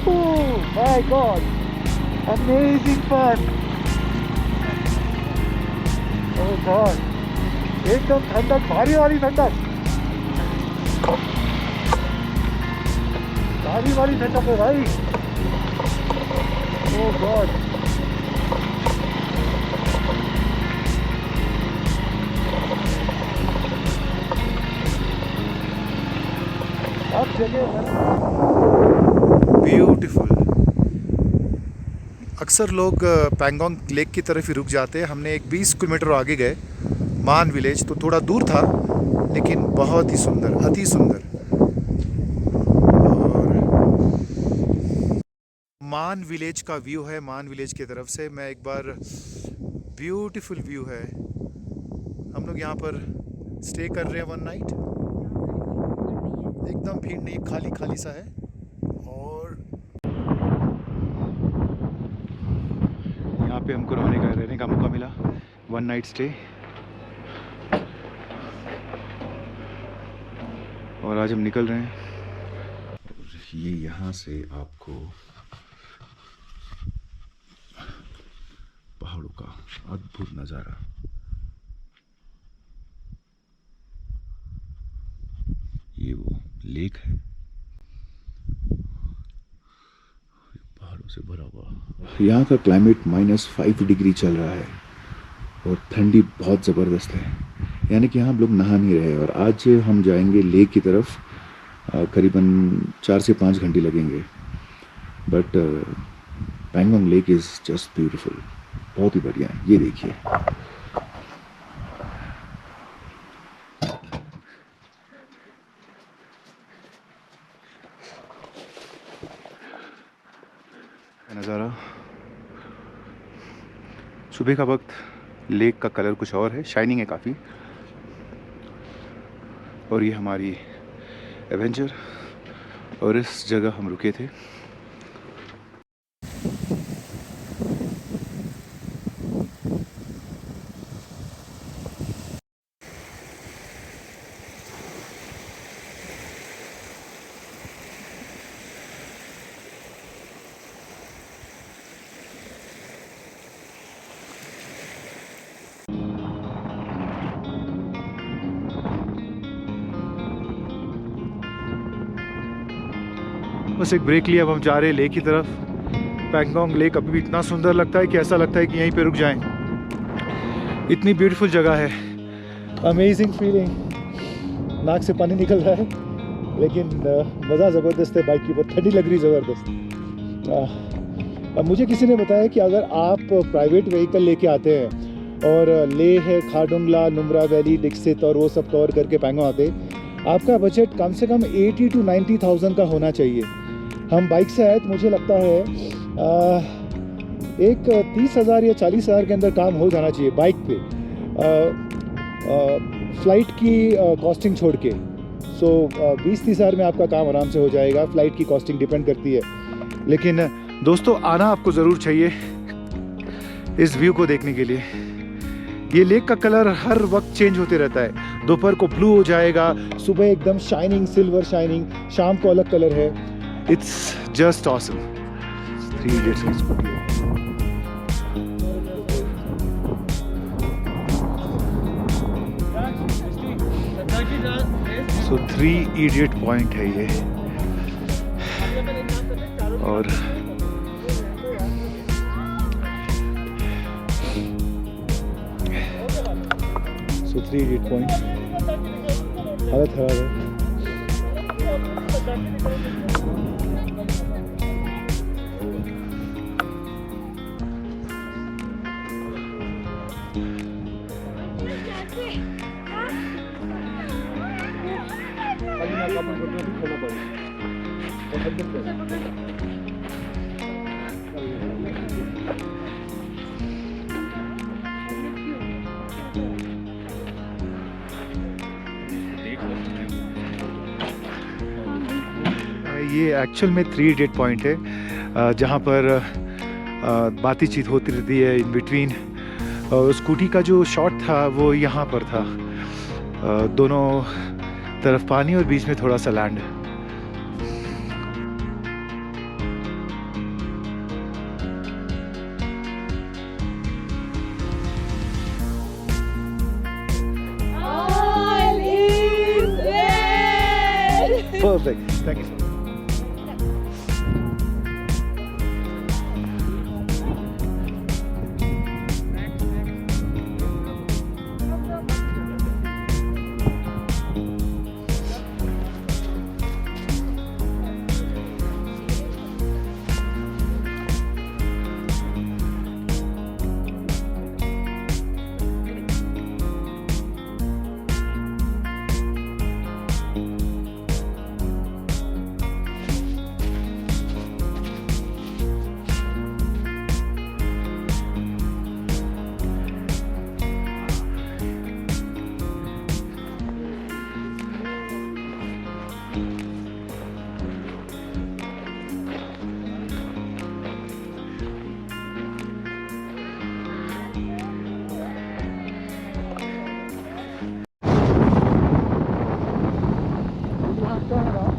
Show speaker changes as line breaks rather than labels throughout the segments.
Oh my God! Amazing fun! Oh God! एकदम ठंडक, भारी वाली ठंडक, भारी वाली ठंडक है भाई। Oh God! अब जगह
ब्यूटीफुल। अक्सर लोग पैंगोंग लेक की तरफ ही रुक जाते हैं। हमने एक 20 किलोमीटर आगे गए, मान विलेज, तो थोड़ा दूर था लेकिन बहुत ही सुंदर, अति सुंदर। और मान विलेज का व्यू है, मान विलेज की तरफ से मैं एक बार, ब्यूटीफुल व्यू है। हम लोग यहाँ पर स्टे कर रहे हैं 1 नाइट। एकदम भीड़ नहीं, खाली खाली सा है। और यहाँ पे हमको रहने का मौका मिला, 1 नाइट स्टे। और आज हम निकल रहे हैं। ये यहाँ से आपको पहाड़ों का अद्भुत नज़ारा, ये वो लेक है, पहाड़ों से भरा हुआ। यहाँ का क्लाइमेट -5 डिग्री चल रहा है और ठंडी बहुत ज़बरदस्त है, यानी कि यहाँ हम लोग नहा नहीं रहे। और आज हम जाएंगे लेक की तरफ, करीबन 4 से 5 घंटे लगेंगे। But Pangong lake is just beautiful, बहुत ही बढ़िया है। ये देखिए, नज़ारा। सुबह का वक्त, लेक का कलर कुछ और है, शाइनिंग है काफ़ी। और ये हमारी एवेंजर, और इस जगह हम रुके थे। बस एक ब्रेक लिया, अब हम जा रहे हैं लेक की तरफ। पैंगोंग लेक अभी भी इतना सुंदर लगता है कि ऐसा लगता है कि यहीं पे रुक जाएं। इतनी ब्यूटीफुल जगह है, अमेजिंग फीलिंग। नाक से पानी निकल रहा है, लेकिन मज़ा ज़बरदस्त है। बाइक के ऊपर ठंडी लग रही ज़बरदस्त। अब मुझे किसी ने बताया कि अगर आप प्राइवेट व्हीकल लेके आते हैं और लेह है, खारदुंगला, नुब्रा वैली, डिक्सित और वो सब कवर करके पैंगोंग आते, आपका बजट कम से कम 80 to 90,000 का होना चाहिए। हम बाइक से आए तो मुझे लगता है एक 30,000 या 40,000 के अंदर काम हो जाना चाहिए बाइक पे, फ़्लाइट की कॉस्टिंग छोड़ के। सो 20-30 हज़ार में आपका काम आराम से हो जाएगा। फ़्लाइट की कॉस्टिंग डिपेंड करती है। लेकिन दोस्तों, आना आपको ज़रूर चाहिए इस व्यू को देखने के लिए। ये लेक का कलर हर वक्त चेंज होते रहता है। दोपहर को ब्लू हो जाएगा, सुबह एकदम शाइनिंग, सिल्वर शाइनिंग, शाम को अलग कलर है। It's just awesome. 3 इडियट्स की स्कूटी है। सो 3 इडियट पॉइंट है ये। और सो 3 इडियट पॉइंट, हालत खराब है। ये एक्चुअल में 3 इडियट पॉइंट है, जहाँ पर बातचीत होती रहती है इन बिटवीन। स्कूटी का जो शॉट था वो यहाँ पर था, दोनों तरफ पानी और बीच में थोड़ा सा land. Perfect. Thank you so much.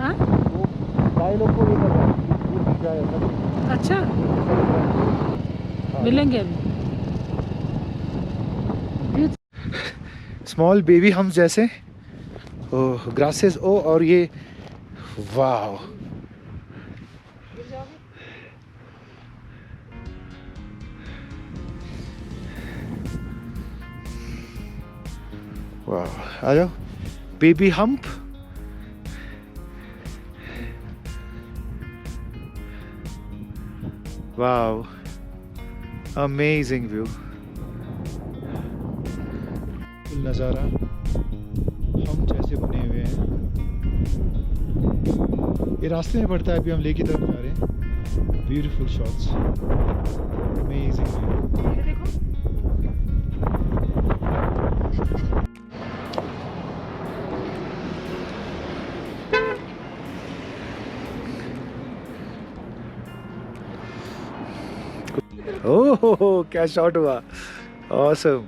हाँ?
भाई लोग को लेकर जाए
अच्छा मिलेंगे अभी
स्मॉल बेबी हम जैसे ओह ग्रासेस ओ और ये वाह वाह आ जाओ बेबी हम्प वाह अमेजिंग व्यू नज़ारा हम जैसे बने हुए हैं ये रास्ते में पड़ता है अभी हम लेक की तरफ जा रहे हैं ब्यूटीफुल शॉट्स अमेजिंग ओह क्या शॉट हुआ ऑसम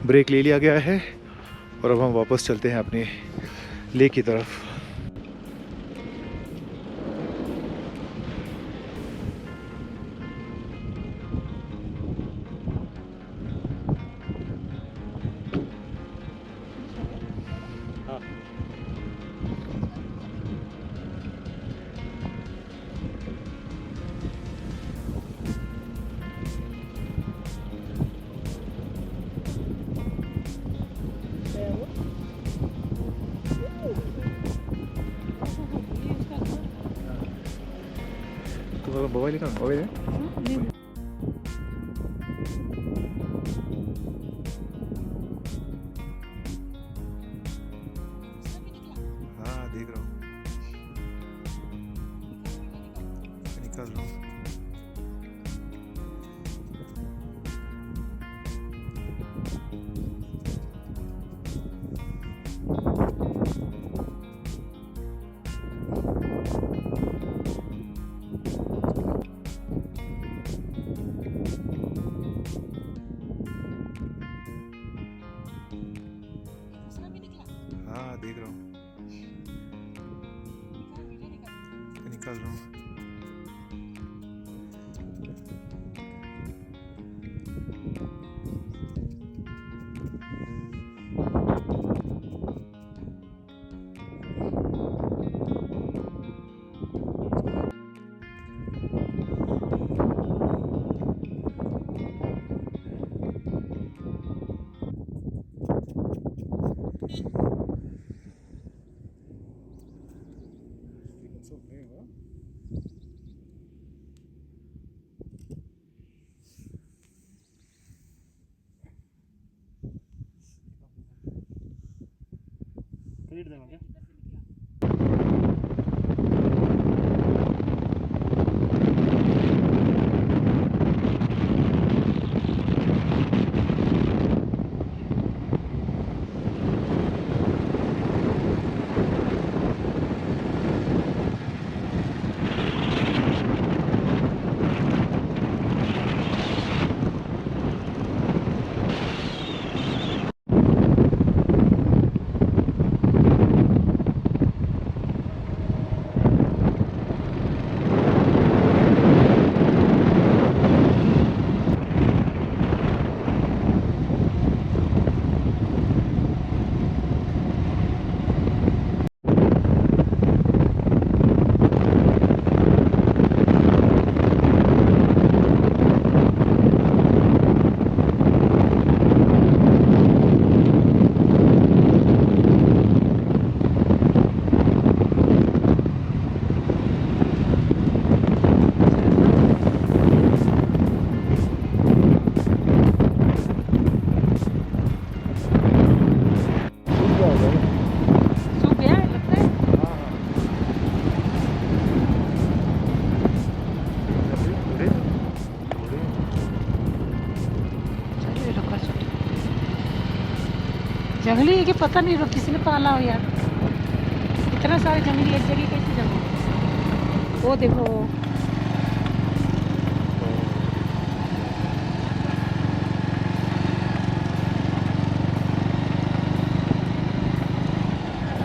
ब्रेक ले लिया गया है और अब हम वापस चलते हैं अपने लेक की तरफ तुम्हारा मोबाइल का मोबाइल है हाँ देख रहा हूँ निकाल रहा हूँ हाँ देख रहा हूँ निकाल रहा हूँ
खरीद देना क्या
जंगली है कि पता नहीं किसी ने पाला हो यार। इतना सारे जंगली एक जगह कैसे जमा। वो देखो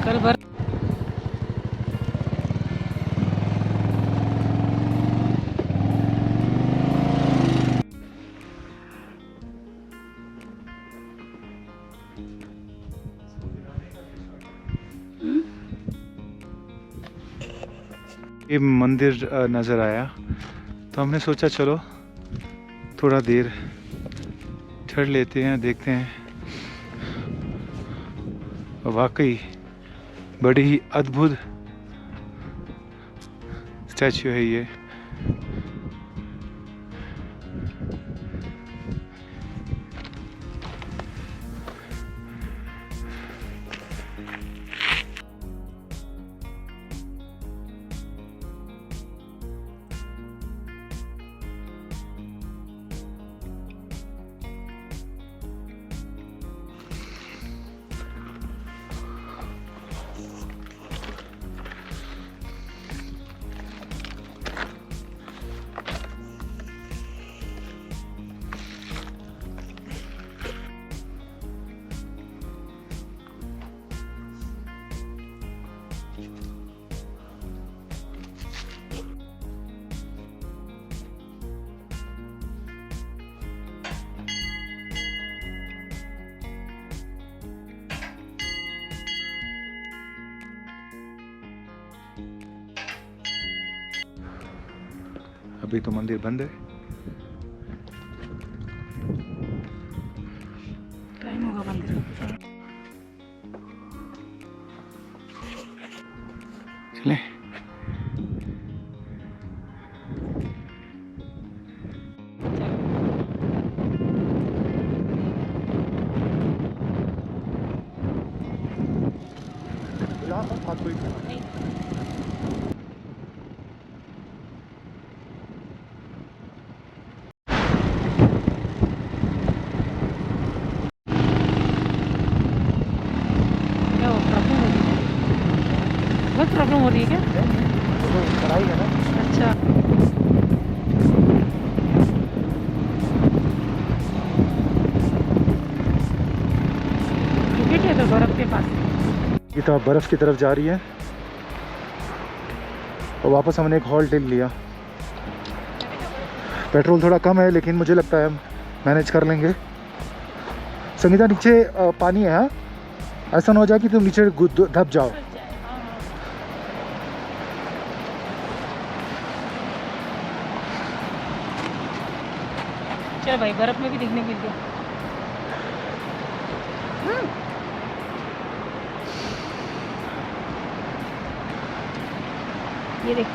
कल भर
ये मंदिर नज़र आया तो हमने सोचा चलो थोड़ा देर ठहर लेते हैं, देखते हैं। वाकई बड़ी ही अद्भुत स्टैचू है ये। अभी तो मंदिर बंद है।
टाइम होगा मंदिर
चले
बहुत प्रॉब्लम हो रही है क्या?
कढ़ाई है ना।
अच्छा क्रिकेट है तो बर्फ के पास।
ये तो बर्फ़ की तरफ जा रही है और वापस हमने एक हॉल्ट ले लिया। पेट्रोल थोड़ा कम है लेकिन मुझे लगता है हम मैनेज कर लेंगे। संगीता नीचे पानी है, हाँ? ऐसा ना हो जाए कि तुम नीचे दब जाओ।
चल भाई बर्फ में भी दिखने मिल गया। ये देख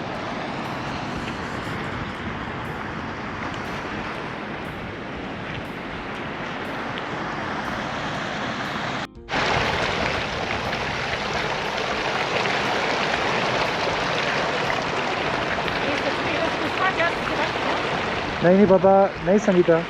नहीं पापा, नहीं संगीता।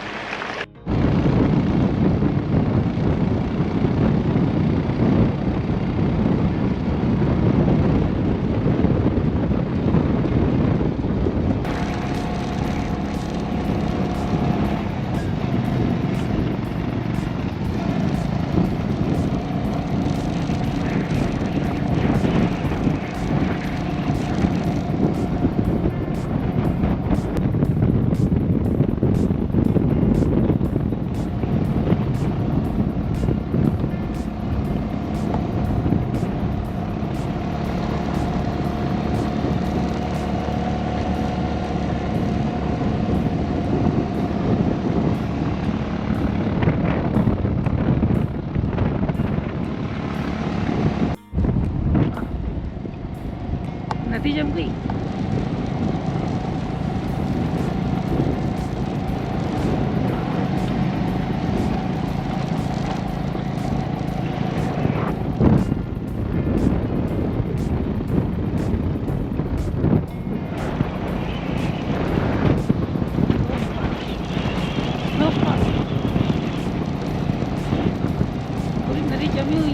नदी जम गई। पूरी नदी जमी हुई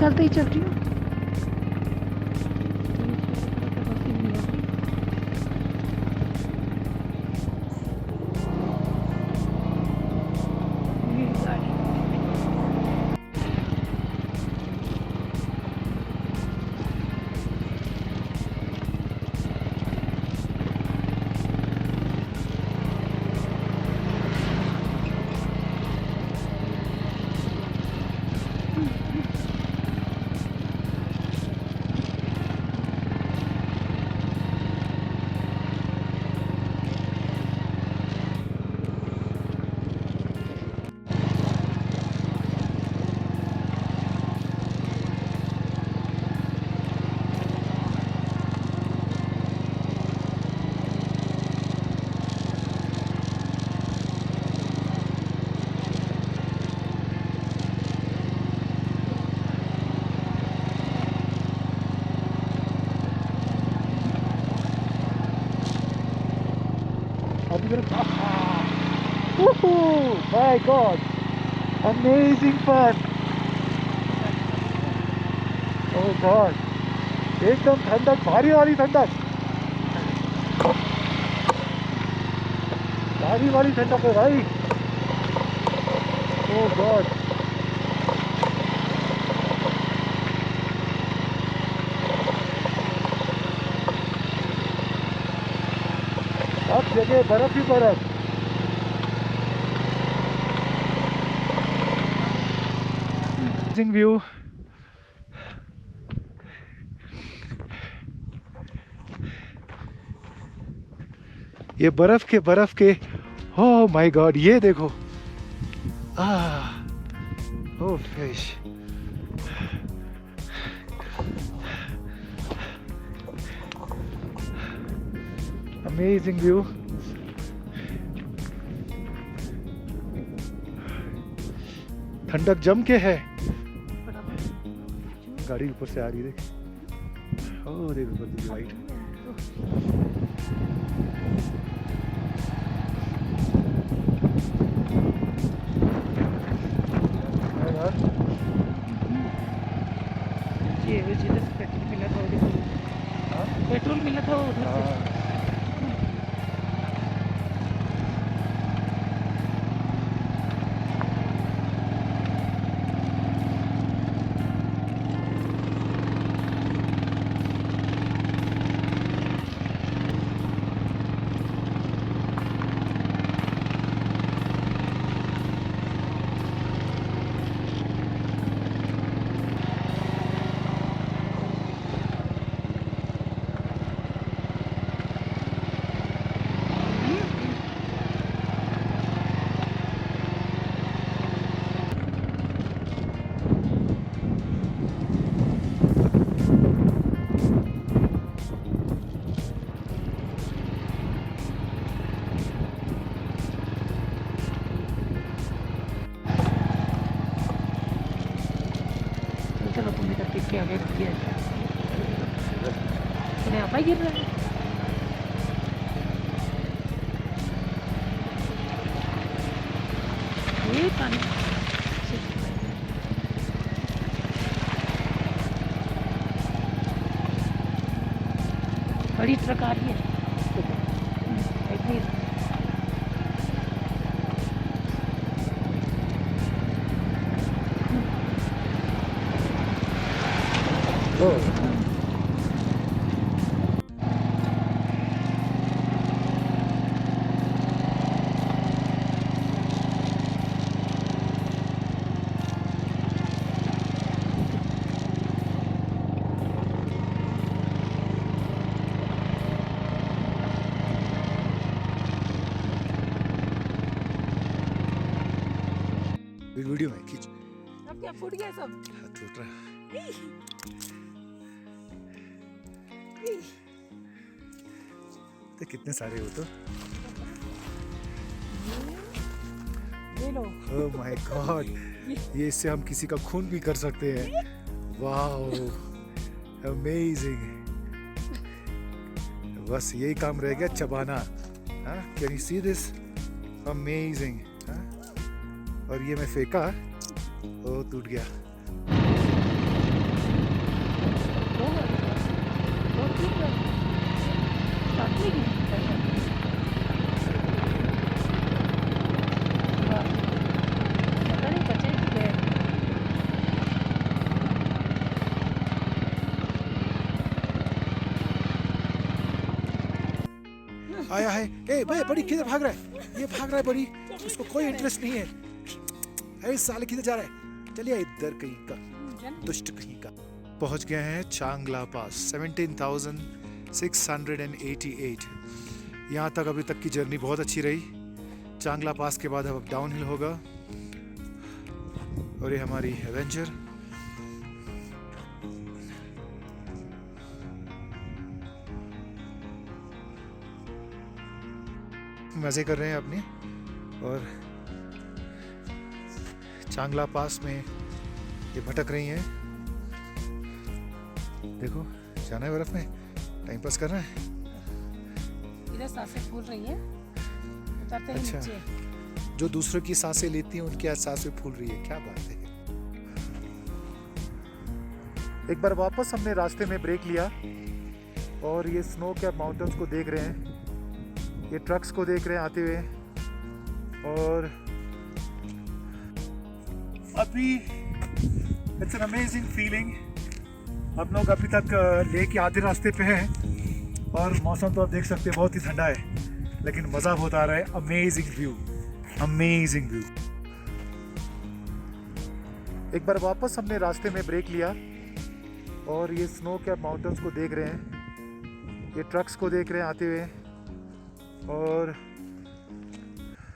चलते ही चल रही हूँ।
My God, amazing fun. Oh God, एकदम ठंडक, भारी वाली ठंडक, भारी वाली ठंडक है भाई. Oh God. सब जगह बर्फ ही बर्फ.
व्यू. ये बर्फ के ओह माय गॉड, ये देखो. ओह फिश. Amazing view. ठंडक जम के है. गाड़ी ऊपर से आ रही है, देख. ओह देख ऊपर से वाइट.
ये जिधर से पेट्रोल मिला था उधर, पेट्रोल मिला था उधर से. चलो तुम इधर देख के आगे बढ़िए. इन्हें आप ही गिर रहे हैं. ये पानी बड़ी ट्रक आ रही है.
वीडियो में खींच.
अब क्या फूट गया सब?
हाथ टूट रहा. तो कितने सारे हो तो.
ले लो.
ओह माय गॉड, ये इससे हम किसी का खून भी कर सकते हैं. Wow, amazing. बस यही काम रह गया, चबाना. Can you see this? Amazing. और ये मैं फेंका, ओ टूट गया.
नहीं पता नहीं बचे कि गए।
आया है। ए भाई बड़ी किधर भाग रहा है? ये भाग रहा है बड़ी, उसको कोई इंटरेस्ट नहीं है। ए साले किधर जा रहा है? चलिए इधर कहीं का दुष्ट कहीं का। पहुंच गए हैं चांगला पास 17,688। यहाँ तक अभी तक की जर्नी बहुत अच्छी रही। चांगला पास के बाद अब डाउन हिल होगा और ये हमारी एवेंजर। मज़े कर रहे हैं अपने। और चांगला पास में ये भटक रही हैं। देखो जाना है बर्फ में, टाइम पास कर रहे हैं।
इधर सांसें फूल रही हैं, उतरते हैं
अच्छा।
नीचे।
जो दूसरों की सांसें लेती हैं उनकी आज सांसें फूल रही है, क्या बात है। एक बार वापस हमने रास्ते में ब्रेक लिया और ये स्नो कैप माउंटेन्स को देख रहे हैं, ये ट्रक्स को देख रहे हैं आते हुए। और अभी इट्स एन अमेजिंग फीलिंग। हम लोग अभी तक लेक के आधे रास्ते पे हैं और मौसम तो आप देख सकते हैं बहुत ही ठंडा है, लेकिन मज़ा बहुत आ रहा है। Amazing view, amazing view. एक बार वापस हमने रास्ते में ब्रेक लिया और ये स्नो कैप माउंटेन्स को देख रहे हैं, ये ट्रक्स को देख रहे हैं आते हुए। और